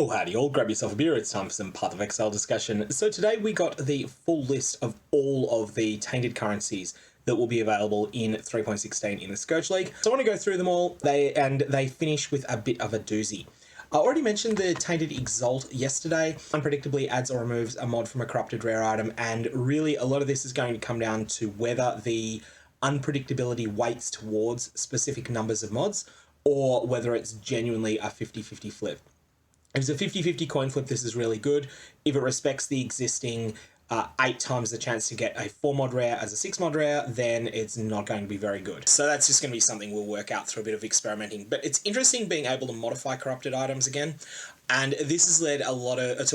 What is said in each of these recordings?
Oh, howdy all, grab yourself a beer, it's time for some Path of Exile discussion. So today we got the full list of all of the tainted currencies that will be available in 3.16 in the Scourge League. So I want to go through them all, they finish with a bit of a doozy. I already mentioned the Tainted Exalt yesterday. Unpredictably adds or removes a mod from a corrupted rare item, and really a lot of this is going to come down to whether the unpredictability weights towards specific numbers of mods, or whether it's genuinely a 50-50 flip. If it's a 50-50 coin flip, this is really good. If it respects the existing 8 times the chance to get a 4 mod rare as a 6 mod rare, then it's not going to be very good. So that's just going to be something we'll work out through a bit of experimenting. But it's interesting being able to modify corrupted items again. And this has led to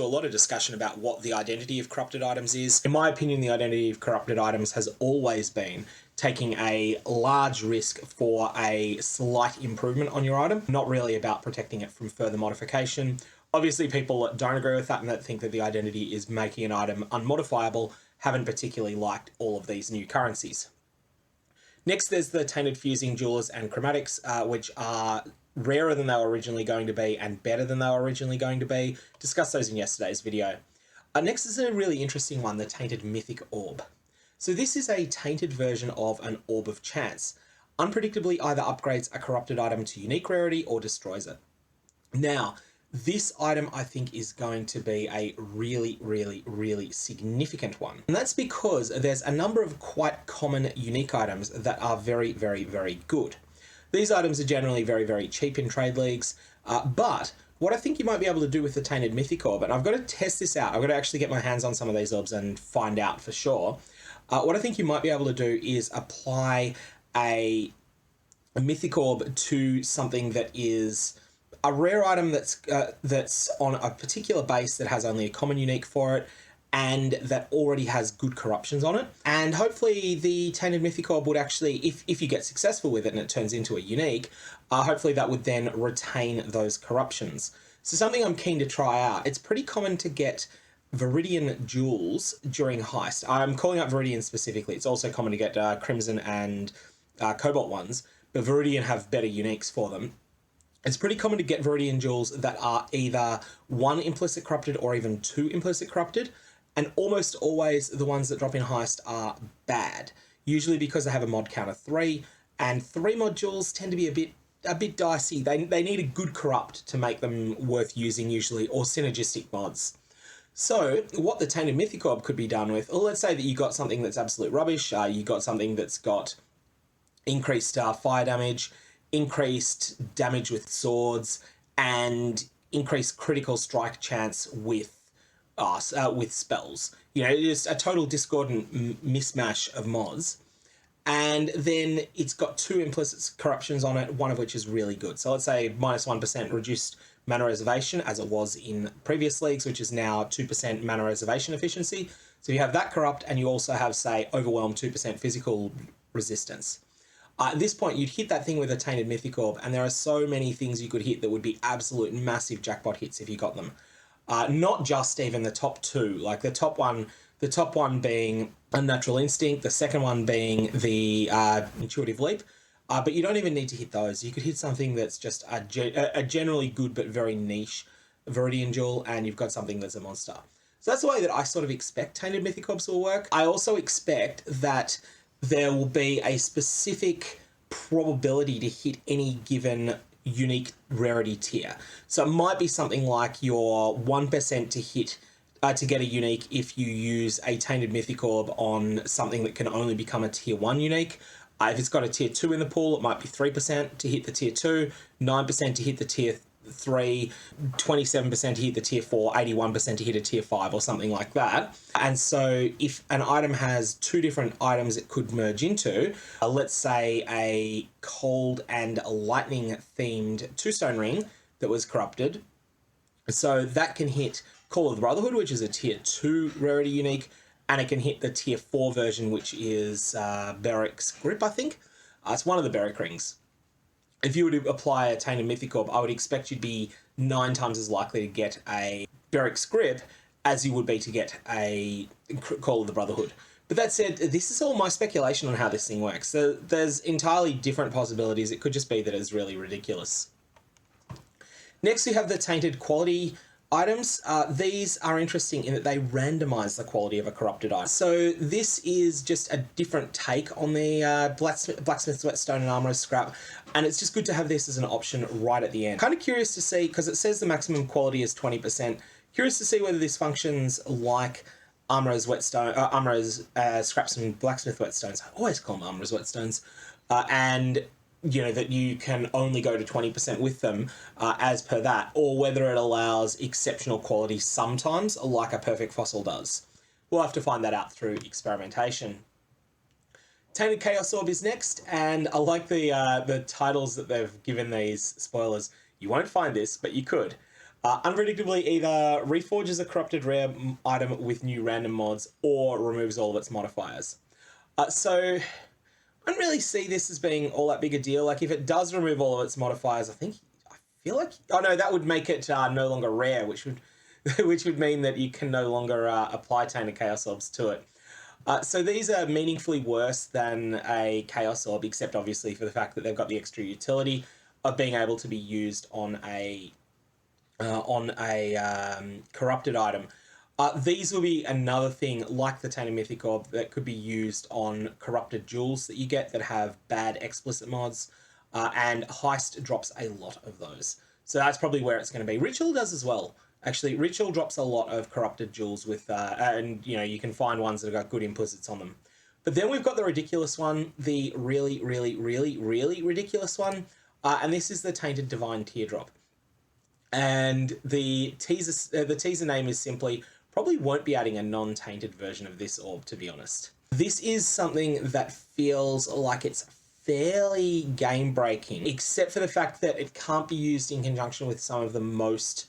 a lot of discussion about what the identity of corrupted items is. In my opinion, the identity of corrupted items has always been taking a large risk for a slight improvement on your item, not really about protecting it from further modification. Obviously, people that don't agree with that and that think that the identity is making an item unmodifiable haven't particularly liked all of these new currencies. Next, there's the Tainted Fusing Jewelers and Chromatics, which are rarer than they were originally going to be and better than they were originally going to be. Discussed those in yesterday's video. Next is a really interesting one, the Tainted Mythic Orb. So this is a tainted version of an Orb of Chance. Unpredictably either upgrades a corrupted item to unique rarity or destroys it. Now, this item I think is going to be a really significant one. And that's because there's a number of quite common unique items that are very good. These items are generally very cheap in trade leagues, but what I think you might be able to do with the Tainted Mythic Orb, and I've got to test this out, I've got to actually get my hands on some of these orbs and find out for sure. What I think you might be able to do is apply a Mythic Orb to something that is a rare item that's on a particular base that has only a common unique for it, and that already has good corruptions on it. And hopefully the Tainted Mythic Orb would actually, if you get successful with it and it turns into a unique, hopefully that would then retain those corruptions. So something I'm keen to try out. It's pretty common to get Viridian jewels during heist. I'm calling out Viridian specifically. It's also common to get Crimson and Cobalt ones, but Viridian have better uniques for them. It's pretty common to get Viridian jewels that are either 1 implicit corrupted or even 2 implicit corrupted, and almost always the ones that drop in heist are bad, usually because they have a mod count of 3, and 3 mod jewels tend to be a bit dicey. They need a good corrupt to make them worth using usually, or synergistic mods. So what the Tainted Mythic Orb could be done with, or let's say that you got something that's absolute rubbish, you got something that's got increased fire damage, increased damage with swords, and increased critical strike chance with spells. You know, just a total discordant mismatch of mods. And then it's got 2 implicit corruptions on it, one of which is really good. So let's say -1% reduced mana reservation, as it was in previous leagues, which is now 2% mana reservation efficiency. So you have that corrupt, and you also have, say, Overwhelm 2% physical resistance. At this point, you'd hit that thing with a Tainted Mythic Orb, and there are so many things you could hit that would be absolute massive jackpot hits if you got them. Not just even the top 2, like the top one being Unnatural Instinct, the second one being the Intuitive Leap, but you don't even need to hit those. You could hit something that's just a generally good but very niche Viridian Jewel, and you've got something that's a monster. So that's the way that I sort of expect Tainted Mythic Orbs will work. I also expect that there will be a specific probability to hit any given unique rarity tier. So it might be something like your 1% to hit to get a unique if you use a Tainted Mythic Orb on something that can only become a tier 1 unique. If it's got a tier 2 in the pool, it might be 3% to hit the tier 2, 9% to hit the tier 3, 27% to hit the tier 4, 81% to hit a tier 5 or something like that. And so if an item has 2 different items it could merge into, let's say a cold and lightning themed 2-stone ring that was corrupted, so that can hit Call of the Brotherhood, which is a tier 2 rarity unique, and it can hit the tier 4 version, which is Beric's Grip, I think. It's one of the Beric rings. If you were to apply a Tainted Mythic Orb, I would expect you'd be 9 times as likely to get a Beric's Grip as you would be to get a Call of the Brotherhood. But that said, this is all my speculation on how this thing works. So there's entirely different possibilities. It could just be that it's really ridiculous. Next, we have the Tainted Quality Items, these are interesting in that they randomize the quality of a corrupted item. So this is just a different take on the Blacksmith's Whetstone and Armorer's Scrap, and it's just good to have this as an option right at the end. Kind of curious to see, because it says the maximum quality is 20%, curious to see whether this functions like Armorer's Whetstone, Armorer's Scraps and Blacksmith Whetstones. I always call them Armorer's Whetstones. And you know, that you can only go to 20% with them as per that, or whether it allows exceptional quality sometimes, like a Perfect Fossil does. We'll have to find that out through experimentation. Tainted Chaos Orb is next, and I like the titles that they've given these spoilers. You won't find this, but you could. Unpredictably either reforges a corrupted rare item with new random mods, or removes all of its modifiers. So I don't really see this as being all that big a deal. Like, if it does remove all of its modifiers, I feel like, oh no, that would make it no longer rare, which would mean that you can no longer apply Tainted Chaos Orbs to it. So these are meaningfully worse than a Chaos Orb, except obviously for the fact that they've got the extra utility of being able to be used on a corrupted item. These will be another thing like the Tainted Mythic Orb that could be used on corrupted jewels that you get that have bad explicit mods, and Heist drops a lot of those. So that's probably where it's going to be. Ritual does as well. Actually, Ritual drops a lot of corrupted jewels with, and you know, you can find ones that have got good implicits on them. But then we've got the ridiculous one, the really, really, really, really ridiculous one, and this is the Tainted Divine Teardrop. And the teaser name is simply, probably won't be adding a non-tainted version of this orb, to be honest. This is something that feels like it's fairly game-breaking, except for the fact that it can't be used in conjunction with some of the most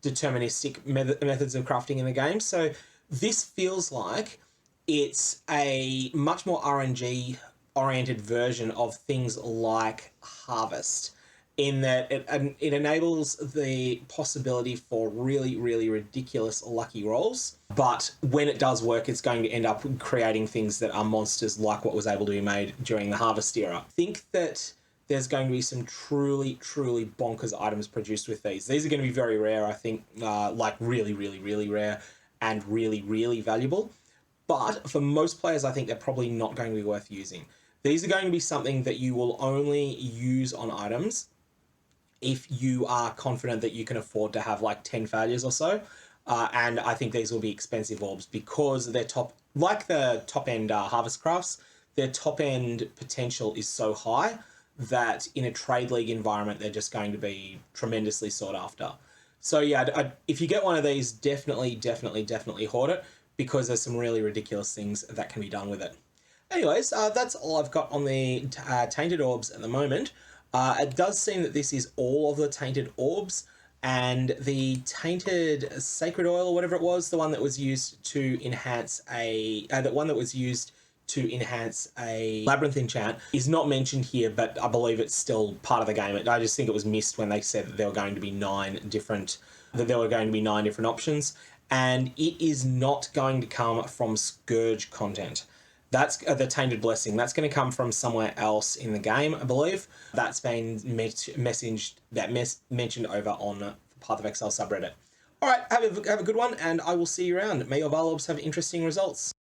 deterministic methods of crafting in the game. So this feels like it's a much more RNG-oriented version of things like Harvest, in that it enables the possibility for really, really ridiculous lucky rolls. But when it does work, it's going to end up creating things that are monsters like what was able to be made during the Harvest era. I think that there's going to be some truly, truly bonkers items produced with these. These are going to be very rare, I think, like really, really, really rare and really, really valuable. But for most players, I think they're probably not going to be worth using. These are going to be something that you will only use on items if you are confident that you can afford to have like 10 failures or so. And I think these will be expensive orbs because they're like the top end Harvest Crafts, their top end potential is so high that in a trade league environment, they're just going to be tremendously sought after. So yeah, if you get one of these, definitely hoard it, because there's some really ridiculous things that can be done with it. Anyways, that's all I've got on the Tainted Orbs at the moment. It does seem that this is all of the Tainted Orbs, and the Tainted Sacred Oil, or whatever it was, the one that was used to enhance a Labyrinth enchant, is not mentioned here, but I believe it's still part of the game. I just think it was missed when they said that there were going to be 9 different options, and it is not going to come from Scourge content. That's the Tainted Blessing. That's going to come from somewhere else in the game, I believe. That's been mentioned over on the Path of Exile subreddit. All right, have a good one, and I will see you around. May your Varlobs have interesting results.